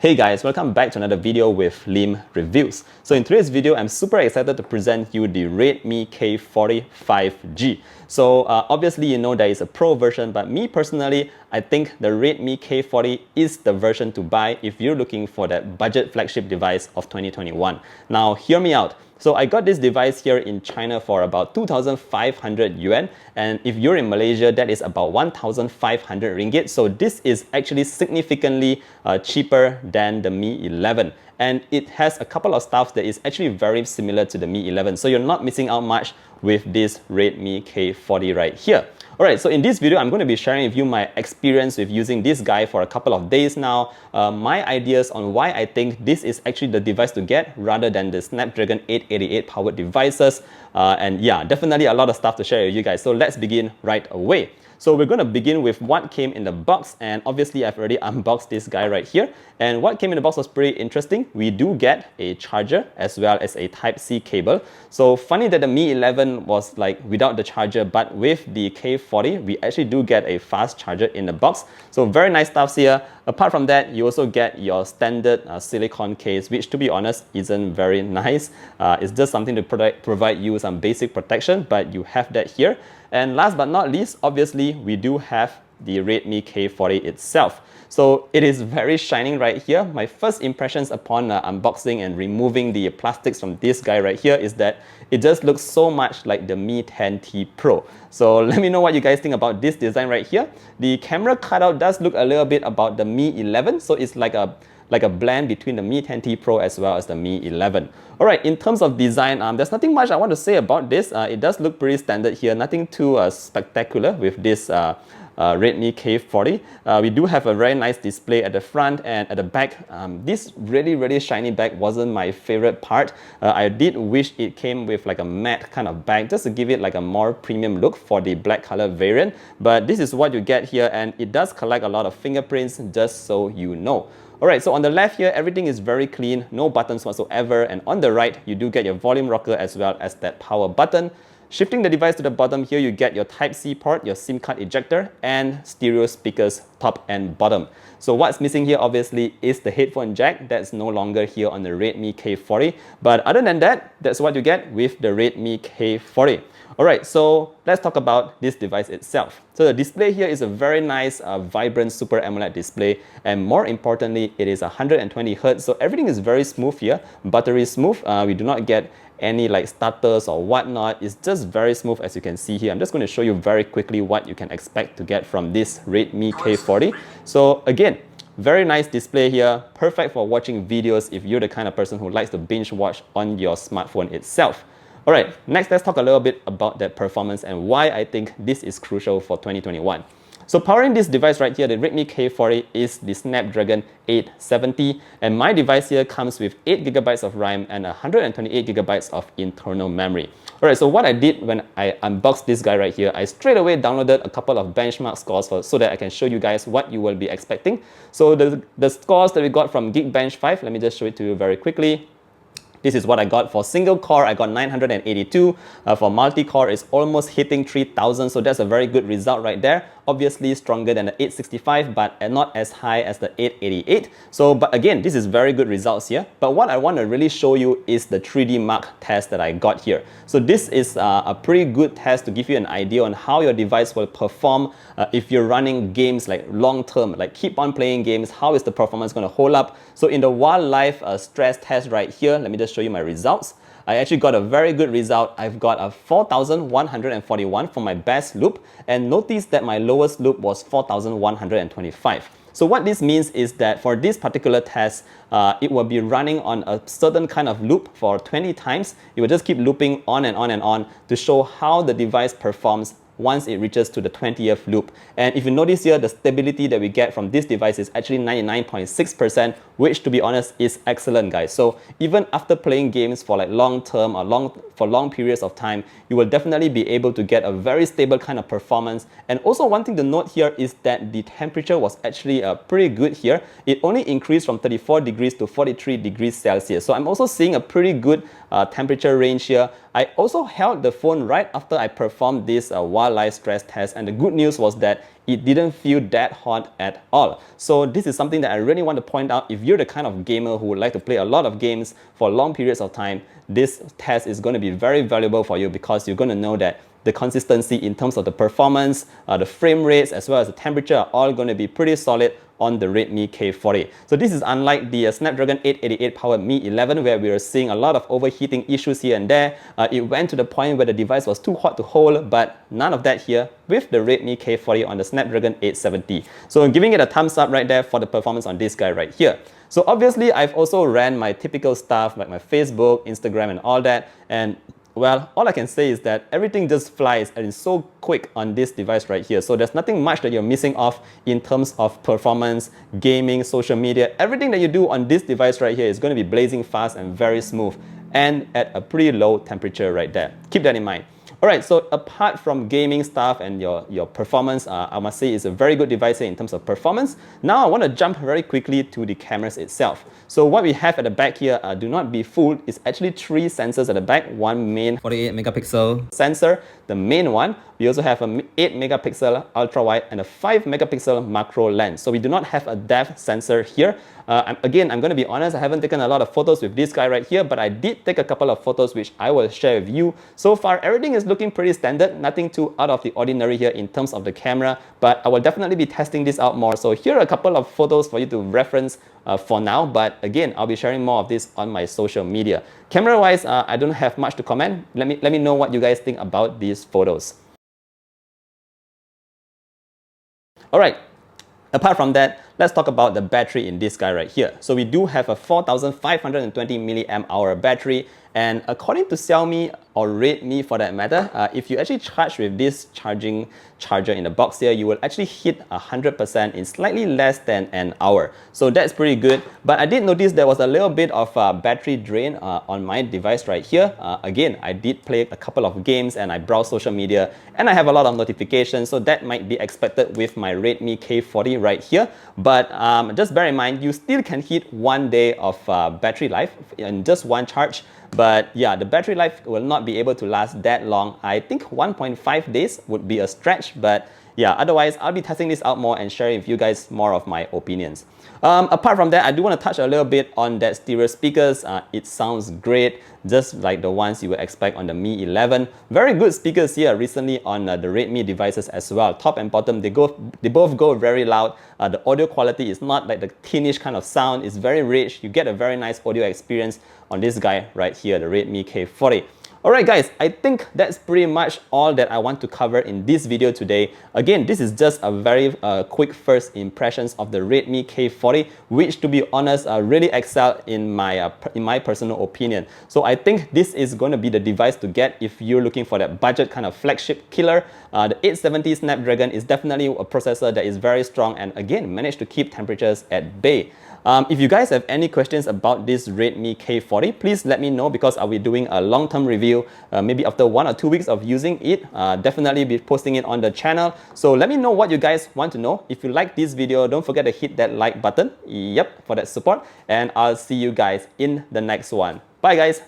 Hey guys, welcome back to another video with Lim Reviews. So in today's video, I'm super excited to present you the Redmi K40 5G. So obviously you know there is a Pro version, but me personally, I think the Redmi K40 is the version to buy if you're looking for that budget flagship device of 2021. Now hear me out. So I got this device here in China for about 2,500 yuan, and if you're in Malaysia, that is about 1,500 ringgit. So this is actually significantly cheaper than the Mi 11. And it has a couple of stuff that is actually very similar to the Mi 11. So you're not missing out much with this Redmi K40 right here. Alright, so in this video, I'm going to be sharing with you my experience with using this guy for a couple of days now, my ideas on why I think this is actually the device to get rather than the Snapdragon 888 powered devices, and yeah, definitely a lot of stuff to share with you guys. So let's begin right away. So we're going to begin with what came in the box, and obviously I've already unboxed this guy right here. And what came in the box was pretty interesting. We do get a charger as well as a Type-C cable. So funny that the Mi 11 was like without the charger, but with the K40, we actually do get a fast charger in the box. So very nice stuff here. Apart from that, you also get your standard silicone case, which to be honest isn't very nice. It's just something to provide you some basic protection, but you have that here. And last but not least, obviously, we do have the Redmi K40 itself. So it is very shining right here. My first impressions upon unboxing and removing the plastics from this guy right here is that it just looks so much like the Mi 10T Pro. So let me know what you guys think about this design right here. The camera cutout does look a little bit about the Mi 11, so it's like a blend between the Mi 10T Pro as well as the Mi 11. Alright, in terms of design, there's nothing much I want to say about this. It does look pretty standard here, nothing too spectacular with this Redmi K40. We do have a very nice display at the front and at the back. This really shiny back wasn't my favorite part. I did wish it came with like a matte kind of back just to give it like a more premium look for the black color variant. But this is what you get here, and it does collect a lot of fingerprints, just so you know. Alright, so on the left here, everything is very clean, no buttons whatsoever, and on the right, you do get your volume rocker as well as that power button. Shifting the device to the bottom here, you get your Type-C port, your SIM card ejector, and stereo speakers top and bottom. So what's missing here obviously is the headphone jack. That's no longer here on the Redmi K40. But other than that, that's what you get with the Redmi K40. Alright, so let's talk about this device itself. So the display here is a very nice, vibrant Super AMOLED display, and more importantly, it is 120 Hz, so everything is very smooth here, buttery smooth. We do not get any like stutters or whatnot. It's just very smooth, as you can see here. I'm just going to show you very quickly what you can expect to get from this Redmi K40. So again, very nice display here, perfect for watching videos if you're the kind of person who likes to binge watch on your smartphone itself. Alright, next let's talk a little bit about that performance and why I think this is crucial for 2021. So powering this device right here, the Redmi K40 is the Snapdragon 870, and my device here comes with 8GB of RAM and 128GB of internal memory. Alright, so what I did when I unboxed this guy right here, I straight away downloaded a couple of benchmark scores so that I can show you guys what you will be expecting. So the scores that we got from Geekbench 5, let me just show it to you very quickly. This is what I got for single core. I got 982. For multi-core, it's almost hitting 3000. So that's a very good result right there. Obviously stronger than the 865, but not as high as the 888. So, but again, this is very good results here. But what I want to really show you is the 3D Mark test that I got here. So this is a pretty good test to give you an idea on how your device will perform if you're running games like long term, like keep on playing games. How is the performance going to hold up? So in the wildlife stress test right here, let me just show you my results. I actually got a very good result. I've got a 4,141 for my best loop, and notice that my lowest loop was 4,125. So what this means is that for this particular test, it will be running on a certain kind of loop for 20 times. It will just keep looping on and on and on to show how the device performs once it reaches to the 20th loop. And if you notice here, the stability that we get from this device is actually 99.6%, which to be honest is excellent, guys. So even after playing games for like long term or for long periods of time, you will definitely be able to get a very stable kind of performance. And also one thing to note here is that the temperature was actually pretty good here. It only increased from 34 degrees to 43 degrees Celsius. So I'm also seeing a pretty good temperature range here. I also held the phone right after I performed this wildlife stress test, and the good news was that it didn't feel that hot at all. So this is something that I really want to point out. If you're the kind of gamer who would like to play a lot of games for long periods of time, this test is going to be very valuable for you, because you're going to know that the consistency in terms of the performance, the frame rates, as well as the temperature are all going to be pretty solid on the Redmi K40. So this is unlike the Snapdragon 888 powered Mi 11, where we were seeing a lot of overheating issues here and there. It went to the point where the device was too hot to hold, but none of that here with the Redmi K40 on the Snapdragon 870. So I'm giving it a thumbs up right there for the performance on this guy right here. So obviously I've also ran my typical stuff like my Facebook, Instagram and all that, and well, all I can say is that everything just flies and is so quick on this device right here. So there's nothing much that you're missing off in terms of performance, gaming, social media. Everything that you do on this device right here is going to be blazing fast and very smooth, and at a pretty low temperature right there. Keep that in mind. Alright, so apart from gaming stuff and your performance, I must say it's a very good device here in terms of performance. Now I want to jump very quickly to the cameras itself. So what we have at the back here, do not be fooled, is actually 3 sensors at the back. One main 48 megapixel sensor, the main one. We also have an 8 megapixel ultra wide and a 5 megapixel macro lens. So we do not have a depth sensor here. Again, I'm going to be honest, I haven't taken a lot of photos with this guy right here, but I did take a couple of photos which I will share with you. So far, everything is looking pretty standard, nothing too out of the ordinary here in terms of the camera, but I will definitely be testing this out more. So here are a couple of photos for you to reference for now, but again, I'll be sharing more of this on my social media. Camera-wise, I don't have much to comment. Let me know what you guys think about these photos. Alright, apart from that, let's talk about the battery in this guy right here. So we do have a 4520 mAh battery, and according to Xiaomi or Redmi for that matter, if you actually charge with this charging charger in the box here, you will actually hit 100% in slightly less than an hour. So that's pretty good. But I did notice there was a little bit of battery drain on my device right here. Again, I did play a couple of games and I browse social media and I have a lot of notifications, so that might be expected with my Redmi K40 right here. But just bear in mind, you still can hit 1 day of battery life in just one charge. But yeah, the battery life will not be able to last that long. I think 1.5 days would be a stretch, but yeah, otherwise I'll be testing this out more and sharing with you guys more of my opinions. Apart from that, I do want to touch a little bit on that stereo speakers. It sounds great, just like the ones you would expect on the Mi 11. Very good speakers here recently on the Redmi devices as well. Top and bottom, they both go very loud. The audio quality is not like the tinish kind of sound. It's very rich. You get a very nice audio experience on this guy right here, the Redmi K40. Alright guys, I think that's pretty much all that I want to cover in this video today. Again, this is just a very quick first impressions of the Redmi K40, which to be honest really excelled in my personal opinion. So I think this is going to be the device to get if you're looking for that budget kind of flagship killer. The 870 Snapdragon is definitely a processor that is very strong and again managed to keep temperatures at bay. If you guys have any questions about this Redmi K40, please let me know, because I'll be doing a long-term review maybe after 1 or 2 weeks of using it. Definitely be posting it on the channel. So let me know what you guys want to know. If you like this video, don't forget to hit that like button. Yep, for that support. And I'll see you guys in the next one. Bye guys.